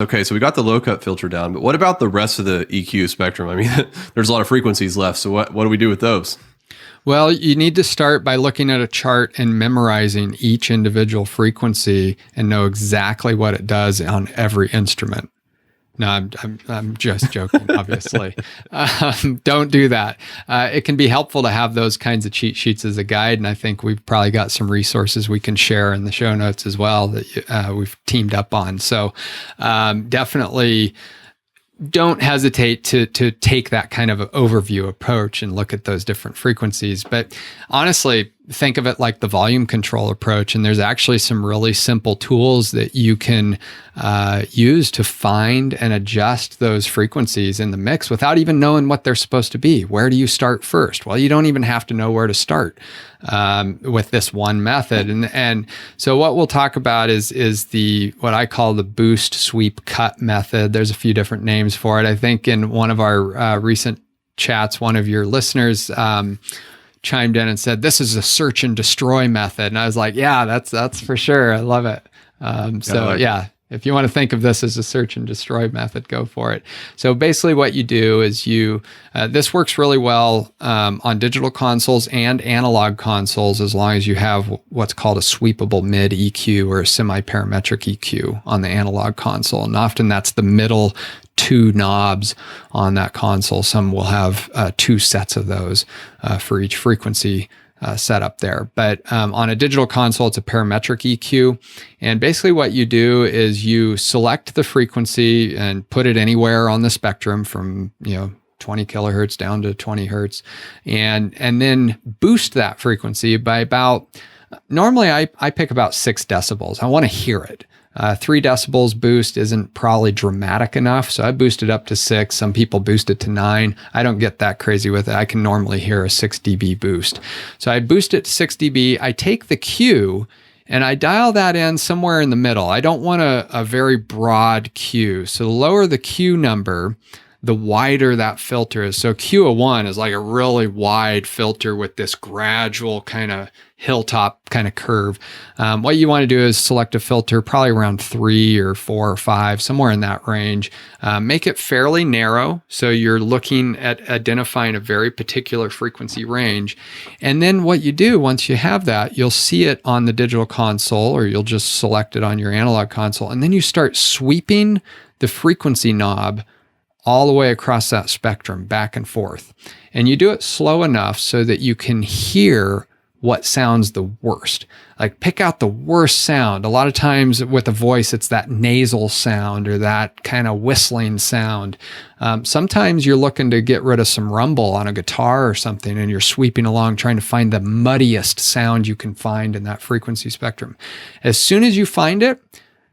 Okay, so we got the low cut filter down, but what about the rest of the EQ spectrum? I mean, there's a lot of frequencies left. So what do we do with those? Well, you need to start by looking at a chart and memorizing each individual frequency and know exactly what it does on every instrument. No, I'm just joking, obviously. Don't do that. It can be helpful to have those kinds of cheat sheets as a guide, and I think we've probably got some resources we can share in the show notes as well that we've teamed up on. So definitely don't hesitate to take that kind of overview approach and look at those different frequencies. But honestly, think of it like the volume control approach. And there's actually some really simple tools that you can use to find and adjust those frequencies in the mix without even knowing what they're supposed to be. Where do you start first? Well, you don't even have to know where to start with this one method. And so what we'll talk about is what I call the boost, sweep, cut method. There's a few different names for it. I think in one of our recent chats, one of your listeners chimed in and said, "This is a search and destroy method." And I was like, yeah, that's for sure. I love it. If you want to think of this as a search and destroy method, go for it. So basically what you do is this works really well on digital consoles and analog consoles, as long as you have what's called a sweepable mid EQ or a semi-parametric EQ on the analog console. And often that's the middle two knobs on that console. Some will have two sets of those for each frequency setup there. But on a digital console, it's a parametric EQ. And basically what you do is you select the frequency and put it anywhere on the spectrum from 20 kilohertz down to 20 hertz, and then boost that frequency by about, normally I pick about 6 decibels. I want to hear it. 3 decibels boost isn't probably dramatic enough, so I boost it up to 6. Some people boost it to 9. I don't get that crazy with it. I can normally hear a 6 dB boost. So I boost it to 6 dB. I take the Q and I dial that in somewhere in the middle. I don't want a very broad Q. So the lower the Q number, the wider that filter is. So Q1 is like a really wide filter with this gradual kind of hilltop kind of curve. What you want to do is select a filter probably around 3 or 4 or 5, somewhere in that range. Make it fairly narrow, so you're looking at identifying a very particular frequency range. And then what you do once you have that, you'll see it on the digital console, or you'll just select it on your analog console, and then you start sweeping the frequency knob all the way across that spectrum, back and forth. And you do it slow enough so that you can hear what sounds the worst. Like, pick out the worst sound. A lot of times with a voice, it's that nasal sound or that kind of whistling sound. Sometimes you're looking to get rid of some rumble on a guitar or something, and you're sweeping along trying to find the muddiest sound you can find in that frequency spectrum. As soon as you find it,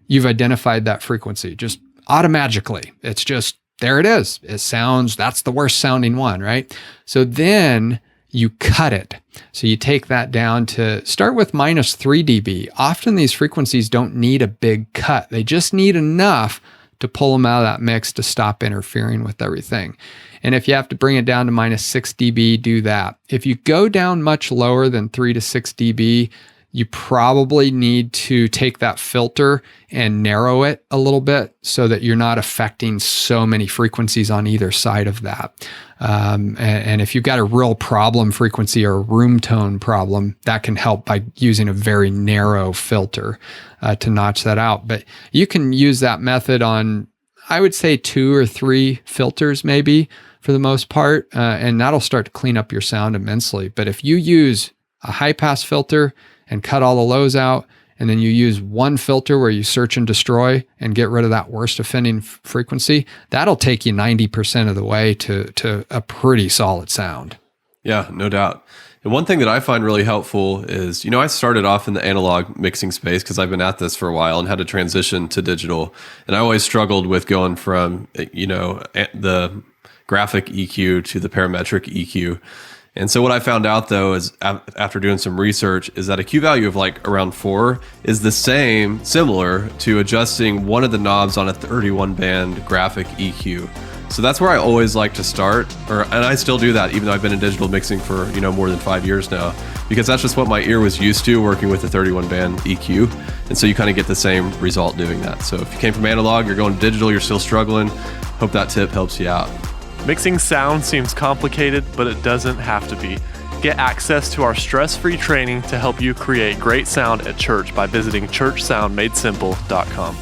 you've identified that frequency, just automatically. It's just, there it is. It sounds, that's the worst sounding one, right? So then you cut it. So you take that down to start with -3 dB. Often these frequencies don't need a big cut. They just need enough to pull them out of that mix to stop interfering with everything. And if you have to bring it down to -6 dB, do that. If you go down much lower than 3 to 6 dB, you probably need to take that filter and narrow it a little bit so that you're not affecting so many frequencies on either side of that. And if you've got a real problem frequency or a room tone problem, that can help by using a very narrow filter to notch that out. But you can use that method on, I would say, 2 or 3 filters maybe for the most part, and that'll start to clean up your sound immensely. But if you use a high pass filter and cut all the lows out, and then you use one filter where you search and destroy and get rid of that worst offending frequency, that'll take you 90% of the way to a pretty solid sound. Yeah, no doubt. And one thing that I find really helpful is, I started off in the analog mixing space because I've been at this for a while and had to transition to digital. And I always struggled with going from, the graphic EQ to the parametric EQ. And so what I found out, though, is after doing some research, is that a Q value of like around 4 is similar to adjusting one of the knobs on a 31 band graphic EQ. So that's where I always like to start, and I still do that, even though I've been in digital mixing for more than 5 years now, because that's just what my ear was used to working with the 31 band EQ, and so you kind of get the same result doing that. So if you came from analog, you're going to digital, you're still struggling, hope that tip helps you out. Mixing sound seems complicated, but it doesn't have to be. Get access to our stress-free training to help you create great sound at church by visiting churchsoundmadesimple.com.